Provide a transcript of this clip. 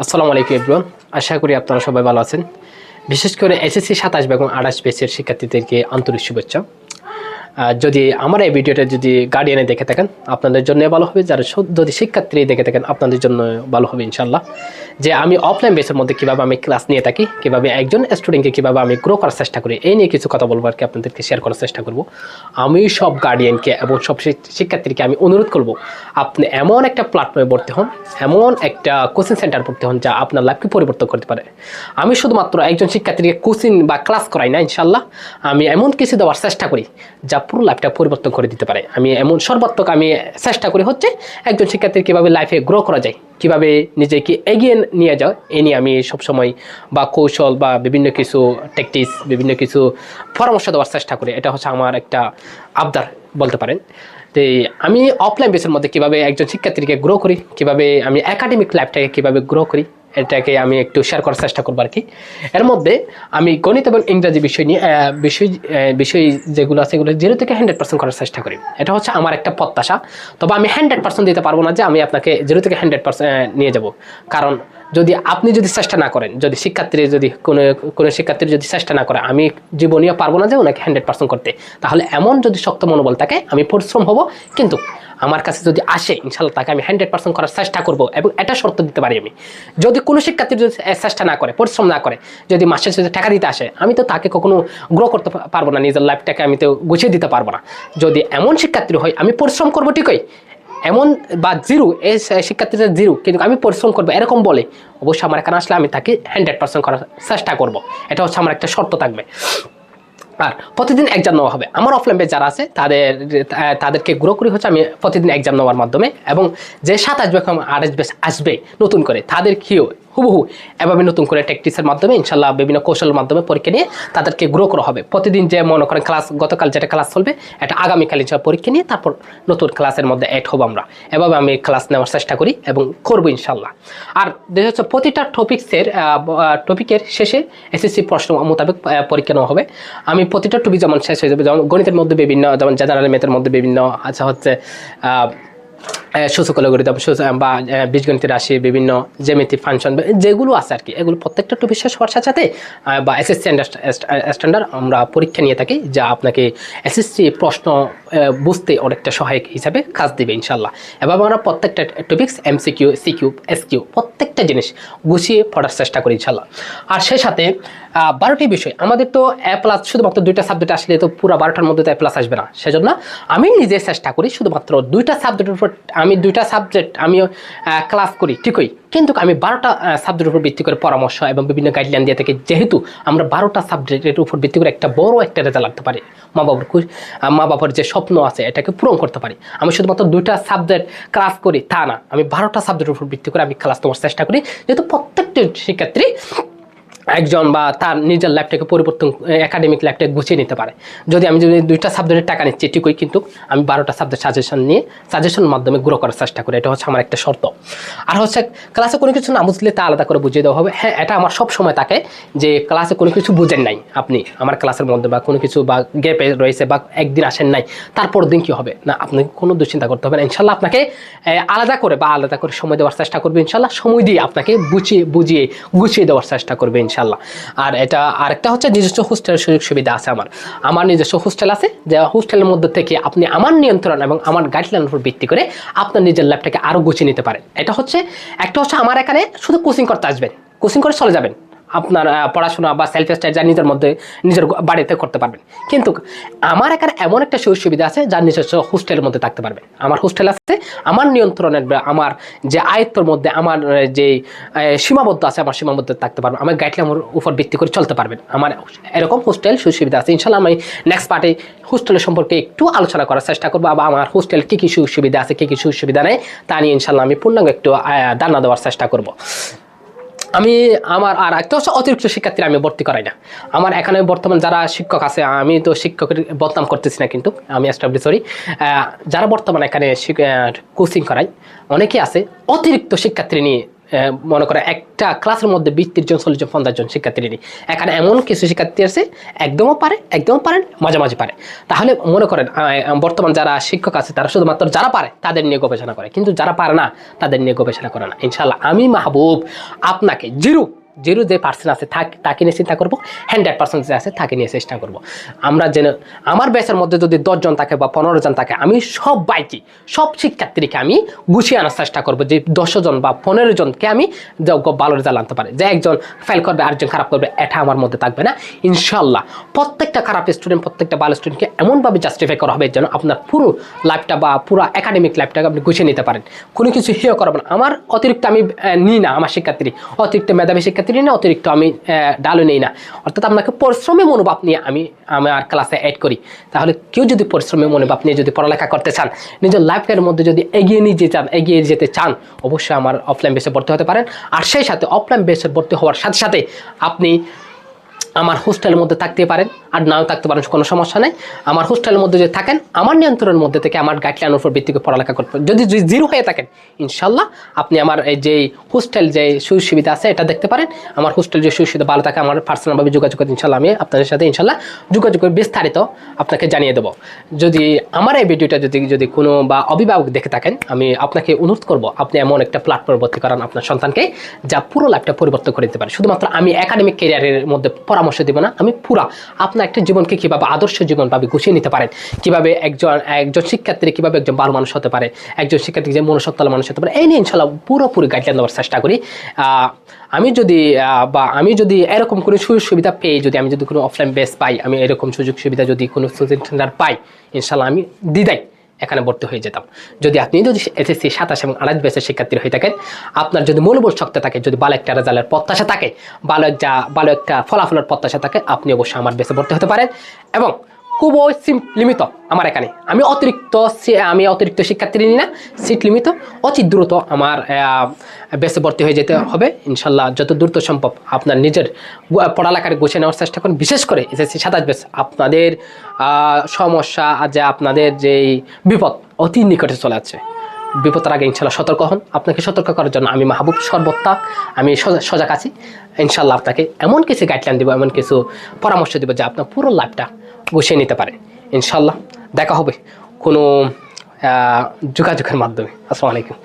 আসসালামু আলাইকুম এভরিওয়ান। আশা করি আপনারা সবাই ভালো আছেন। বিশেষ করে এসএসসি 27 এবং 28 ব্যাচের শিক্ষার্থীদেরকে আন্তরিক শুভেচ্ছা। যদি আমার এই ভিডিওটা যদি গার্ডিয়ানে দেখে থাকেন আপনাদের জন্য ভালো হবে, যারা যদি শিক্ষার্থী দেখে থাকেন আপনাদের জন্য ভালো হবে ইনশাল্লাহ। যে আমি অফলাইন বেসের মধ্যে কীভাবে আমি ক্লাস নিয়ে থাকি, কীভাবে একজন স্টুডেন্টকে কীভাবে আমি গ্রো করার চেষ্টা করি, এই নিয়ে কিছু কথা বলবো আর কি, আপনাদেরকে শেয়ার করার চেষ্টা করব। আমি সব গার্ডিয়ানকে এবং সব শিক্ষার্থীকে আমি অনুরোধ করব, আপনি এমন একটা প্ল্যাটফর্মে ভর্তি হন, এমন একটা কোচিং সেন্টার ভর্তি হন যা আপনার লাইফকে পরিবর্তন করতে পারে। আমি শুধুমাত্র একজন শিক্ষার্থীকে কোচিং বা ক্লাস করাই না, ইনশাল্লাহ আমি এমন কিছু দেওয়ার চেষ্টা করি যা পুরো লাইফটা পরিবর্তন করে দিতে পারে। আমি এমন সর্বাত্মক আমি চেষ্টা করি হচ্ছে একজন শিক্ষার্থীর কীভাবে লাইফে গ্রো করা যায়, কীভাবে নিজেকে এগিয়ে নিয়ে যায়, এ নিয়ে আমি সবসময় বা কৌশল বা বিভিন্ন কিছু ট্যাকটিক্স, বিভিন্ন কিছু পরামর্শ দেওয়ার চেষ্টা করি। এটা হচ্ছে আমার একটা আবদার বলতে পারেন। তো আমি অফলাইন বেসের মধ্যে কীভাবে একজন শিক্ষার্থীকে গ্রো করি, কীভাবে আমি একাডেমিক লাইফটাকে কীভাবে গ্রো করি, এটাকে আমি একটু শেয়ার করার চেষ্টা করবো আর কি। এর মধ্যে আমি গণিত এবং ইংরাজি বিষয় নিয়ে বিষয় যেগুলো আছে এগুলো 0 থেকে 100% করার চেষ্টা করি। এটা হচ্ছে আমার একটা প্রত্যাশা। তবে আমি 100% দিতে পারবো না যে আমি আপনাকে 0 থেকে 100% নিয়ে যাব। কারণ আপনি যদি চেষ্টা না করেন, যদি কোনো শিক্ষার্থীর যদি চেষ্টা না করে, আমি জীবনীয় পারবো না যে ওনাকে 100% করতে। তাহলে এমন যদি শক্ত মনোবল থাকে, আমি পরিশ্রম হব, কিন্তু আমার কাছে যদি আসে ইনশাল্লাহ তাকে আমি 100% করার চেষ্টা করব। এবং এটা শর্ত দিতে পারি, আমি যদি কোনো শিক্ষার্থী যদি চেষ্টা না করে, পরিশ্রম না করে, যদি মাসের শেষে টাকা দিতে আসে, আমি তো তাকে কখনো গ্রো করতে পারবো না, নিজের লাইফটাকে আমি তো গুছিয়ে দিতে পারবো না। যদি এমন শিক্ষার্থী হয়, আমি পরিশ্রম করবো ঠিকই, এমন বা 0 এই শিক্ষার্থীদের 0 কিন্তু আমি পরিশ্রম করবো এরকম বলে অবশ্যই আমার এখানে আসলে আমি তাকে 100% করার চেষ্টা করব। এটা হচ্ছে আমার একটা শর্ত থাকবে। আর প্রতিদিন এক্সাম নেওয়া হবে। আমার অফলাইন বেচ যারা আছে তাদেরকে গ্রো করি হচ্ছে আমি প্রতিদিন এক্সাম নেওয়ার মাধ্যমে, এবং যে 27 ব্যাচ 28 ব্যাচ আসবে নতুন করে তাদেরকেও হুবহু এভাবে নতুন করে ট্যাকটিক্সের মাধ্যমে ইনশাল্লাহ বিভিন্ন কৌশলের মাধ্যমে পরীক্ষা নিয়ে তাদেরকে গ্রো করা হবে। প্রতিদিন যে মনে করেন ক্লাস, গতকাল যেটা ক্লাস চলবে এটা আগামীকাল ইনশাল্লাহ পরীক্ষা নিয়ে তারপর নতুন ক্লাসের মধ্যে অ্যাড হবো আমরা। এভাবে আমি ক্লাস নেওয়ার চেষ্টা করি এবং করবো ইনশাল্লাহ। আর দেখা যাচ্ছে প্রতিটা টপিকের শেষে এসএসসি প্রশ্ন মোতাবেক পরীক্ষা নেওয়া হবে। আমি প্রতিটা টপিক যেমন শেষ হয়ে যাবে, যেমন গণিতের মধ্যে বিভিন্ন, যেমন জেনারেল ম্যাথের মধ্যে বিভিন্ন, আচ্ছা হচ্ছে সূচক অ্যালগরিদম বা বীজগণিতের রাশি, বিভিন্ন জ্যামিতি ফাংশন যেগুলো আছে আর কি, এগুলো প্রত্যেকটা টপিক শেষ হওয়ার সাথে বা এসএসসি স্ট্যান্ডার্ড আমরা পরীক্ষা নিয়ে থাকি, যা আপনাকে এসএসসি প্রশ্ন বুঝতে অনেকটা সহায়ক হিসাবে কাজ দেবে ইনশাল্লাহ। এভাবে আমরা প্রত্যেকটা টপিক্স এমসিকিউ, সিকিউ, এসকিউ প্রত্যেকটা জিনিস গুছিয়ে পড়ার চেষ্টা করি ইনশাল্লাহ। আর সেই সাথে 12টি বিষয় আমাদের তো A+ শুধুমাত্র 2টা সাবজেক্ট আসলে তো পুরো 12টার মধ্যে তো A+ আসবে না। সেজন্য আমি নিজে চেষ্টা করি শুধুমাত্র 2টা সাবজেক্টের উপর, আমি 2টা সাবজেক্ট আমি ক্লাস করি ঠিকই, কিন্তু আমি 12টা সাবজেক্টের উপর ভিত্তি করে পরামর্শ এবং বিভিন্ন গাইডলাইন দিয়ে থাকি, যেহেতু আমরা 12টা সাবজেক্টের উপর ভিত্তি করে একটা বড় একটা রেজাল্ট আনতে পারি, মা বাবার যে স্বপ্ন আছে এটাকে পূরণ করতে পারি। আমি শুধুমাত্র 2টা সাবজেক্ট ক্লাস করি তা না, আমি 12টা সাবজেক্টের উপর ভিত্তি করে আমি ক্লাস নেওয়ার চেষ্টা করি, যেহেতু প্রত্যেকটি শিক্ষার্থী একজন বা তার নিজের লাইফটাকে পরিবর্তন, একাডেমিক লাইফটাকে গুছিয়ে নিতে পারে। আমি 2টা সাবজেক্টের টাকা নিচ্ছি ঠিকই, কিন্তু আমি 12টা সাবজেক্ট সাজেশনের মাধ্যমে গ্রো করার চেষ্টা করি। এটা হচ্ছে আমার একটা শর্ত। আর হচ্ছে ক্লাসে কোনো কিছু না বুঝলে তা আলাদা করে বুঝিয়ে দেওয়া হবে। হ্যাঁ, এটা আমার সব সময় থাকে যে ক্লাসে কোনো কিছু বুঝেন নাই আপনি আমার ক্লাসের মধ্যে, বা কোনো কিছু বা গ্যাপে রয়েছে বা একদিন আসেন নাই, তারপর দিন কী হবে না, আপনাকে কোনো দুশ্চিন্তা করতে হবে না ইনশাল্লাহ। আপনাকে আলাদা করে সময় দেওয়ার চেষ্টা করবে ইনশাল্লাহ, সময় দিয়ে আপনাকে বুঝিয়ে গুছিয়ে দেওয়ার চেষ্টা করবে ইনশাল্লাহ। আর এটা আরেকটা হচ্ছে নিজস্ব হোস্টেলের সুযোগ সুবিধা আছে। আমার নিজস্ব হোস্টেল আছে, যে হোস্টেলের মধ্যে থেকে আপনি আমার নিয়ন্ত্রণ এবং আমার গাইডলাইনের উপর ভিত্তি করে আপনার নিজের লাইফটাকে আরও গুছিয়ে নিতে পারেন। এটা হচ্ছে একটা হচ্ছে আমার এখানে শুধু কোচিং করতে আসবেন, কোচিং করে চলে যাবেন, আপনার পড়াশোনা বা সেলফ স্টাডি যা নিজের বাড়িতে করতে পারবেন। কিন্তু আমার এখানে এমন একটা সুযোগ সুবিধা আছে যার নিজস্ব হোস্টেলের মধ্যে থাকতে পারবেন। আমার হোস্টেল আছে, আমার নিয়ন্ত্রণের, আমার যে আয়ত্তর মধ্যে, আমার যে সীমাবদ্ধ আছে, আমার সীমাবদ্ধ থাকতে পারবেন, আমার গাইডলাইনের উপর ভিত্তি করে চলতে পারবেন। আমার এরকম হোস্টেল সুযোগ সুবিধা আছে ইনশাল্লাহ। আমি নেক্সট পার্টে হোস্টেলের সম্পর্কে একটু আলোচনা করার চেষ্টা করবো, বা আমার হোস্টেল কী কী সুযোগ সুবিধা আছে, কী কী সুযোগ সুবিধা নেই, তা নিয়ে ইনশাল্লাহ আমি পূর্ণাঙ্গ একটু ধারণা দেওয়ার চেষ্টা করবো। আর একটা হচ্ছে অতিরিক্ত শিক্ষার্থীরা আমি ভর্তি করাই না। আমার এখানে বর্তমান যারা শিক্ষক আছে, আমি তো শিক্ষকের বদনাম করতেছি না, কিন্তু আমি যারা বর্তমানে এখানে কোচিং করাই, অনেকে আছে অতিরিক্ত শিক্ষার্থী নিয়ে মনে করে একটা ক্লাসের মধ্যে 20-30 জন 40 জন 50 জন শিক্ষার্থী নেই, এখানে এমন কিছু শিক্ষার্থী আছে একদমও পারে, একদমও পারেন, মাঝামাঝি পারে। তাহলে মনে করেন বর্তমান যারা শিক্ষক আছে তারা শুধুমাত্র যারা পারে তাদের নিয়ে গবেষণা করে, কিন্তু যারা পারে না তাদের নিয়ে গবেষণা করে না। ইনশাল্লাহ আমি মাহবুব আপনাকে জিরো যে পার্সেন্ট আছে তাকে নিয়ে চিন্তা করবো, 100% যে আছে তাকে নিয়ে চেষ্টা করবো। আমরা যেন আমার ব্যাচের মধ্যে যদি 10 জন থাকে বা 15 জন থাকে, আমি সব শিক্ষার্থীকে আমি গুছিয়ে আনার চেষ্টা করবো, যে 10 জন বা 15 জনকে আমি ভালো রেজাল্ট আনতে পারে। যে একজন ফেল করবে আরেকজন খারাপ করবে এটা আমার মধ্যে থাকবে না। ইনশাল্লাহ প্রত্যেকটা খারাপ স্টুডেন্ট প্রত্যেকটা ভালো স্টুডেন্টকে এমনভাবে জাস্টিফাই করা হবে যেন আপনার পুরো লাইফটা বা পুরো একাডেমিক লাইফটাকে আপনি গুছিয়ে নিতে পারেন, কোনো কিছু হেয় করবেন। আমার অতিরিক্ত আমি নিই না, আমার শিক্ষার্থী অতিরিক্ত মেধাবী শিক্ষার্থী না, অতিরিক্ত আমি ডালও নেই না। অর্থাৎ আপনাকে পরিশ্রমী মনোভাব নিয়ে আমি আমার ক্লাসে অ্যাড করি। তাহলে কেউ যদি পরিশ্রমী মনোভাব নিয়ে যদি পড়ালেখা করতে চান, নিজের লাইফের মধ্যে যদি এগিয়ে যেতে চান, অবশ্যই আমার অফলাইন বেসে ভর্তি হতে পারেন। আর সেই সাথে অফলাইন বেসে ভর্তি হওয়ার সাথে সাথে আপনি আমার হোস্টেলের মধ্যে থাকতে পারেন, আর নাও থাকতে পারেন, কোনো সমস্যা নেই। আমার হোস্টেলের মধ্যে যদি থাকেন, আমার নিয়ন্ত্রণের মধ্যে থেকে আমার গাইডলাইনের উপর ভিত্তি করে পড়ালেখা করতে পারেন। যদি জিরো হয়ে থাকেন, ইনশাল্লাহ আপনি আমার এই যে হোস্টেল যে সুযোগ সুবিধা আছে এটা দেখতে পারেন। আমার হোস্টেল যে সুযোগ সুবিধা ভালো থাকে, আমার পার্সোনালভাবে যোগাযোগ করে ইনশাল্লাহ আমি আপনাদের সাথে ইনশাল্লাহ যোগাযোগ করে বিস্তারিত আপনাকে জানিয়ে দেবো। যদি আমার এই ভিডিওটা যদি কোনো বা অভিভাবক দেখে থাকেন, আমি আপনাকে অনুরোধ করবো আপনি এমন একটা প্ল্যাটফর্মে ভর্তি করান আপনার সন্তানকে যা পুরো লাইফটা পরিবর্তন করে দিতে পারে। শুধুমাত্র আমি একাডেমিক ক্যারিয়ারের মধ্যে পরামর্শ দিব না, আমি পুরা আপনার একটা জীবনকে কিভাবে আদর্শ জীবনভাবে গুছিয়ে নিতে পারেন, কিভাবে একজন শিক্ষার্থী কিভাবে একজন ভালো মানুষ হতে পারে, একজন শিক্ষার্থী যে মনুষ্যত্বলা মানুষ হতে পারে, এই নিয়ে ইনশাল্লাহ পুরোপুরি গাইডলাইন দেওয়ার চেষ্টা করি। আমি যদি এরকম কোনো সুযোগ সুবিধা পেয়ে, আমি যদি কোনো অফলাইন বেস পাই, আমি এরকম সুযোগ সুবিধা যদি কোনো কোচিং সেন্টার পাই, ইনশাল্লাহ আমি দিদাই এখানে ভর্তি হয়ে যেতাম। যদি এসএসসি 27 এবং 28 ব্যাচের শিক্ষার্থী হয়ে থাকেন, আপনার যদি মনোবল শক্তি থাকে, যদি ভালো একটা রেজাল্টের প্রত্যাশা থাকে, ভালো একটা ফলাফলের প্রত্যাশা থাকে, আপনি অবশ্যই আমার ব্যাচে ভর্তি হতে পারেন। এবং খুবই লিমিত আমার এখানে, আমি অতিরিক্ত শিক্ষার্থী নিই না, সিট লিমিত, অতি দ্রুত আমার বেসে ভর্তি হয়ে যেতে হবে। ইনশাল্লাহ যত দ্রুত সম্ভব আপনার নিজের পড়ালেখার গুছিয়ে নেওয়ার চেষ্টা করেন। বিশেষ করে এসএসসি 27 ব্যাচ আপনাদের সমস্যা, যে আপনাদের যেই বিপদ অতি নিকটে চলে যাচ্ছে, বিপদের আগে ইনশাল্লাহ সতর্ক হন। আপনাকে সতর্ক করার জন্য আমি মাহবুব সর্বত্র আমি সজাগ আছি। ইনশাল্লাহ আপনাকে এমন কিছু গাইডলাইন দিব, এমন কিছু পরামর্শ দিব যে আপনার পুরো লাইফটা গুছিয়ে নিতে পারে। ইনশাল্লাহ দেখা হবে কোনো যোগাযোগের মাধ্যমে। আসসালামু আলাইকুম।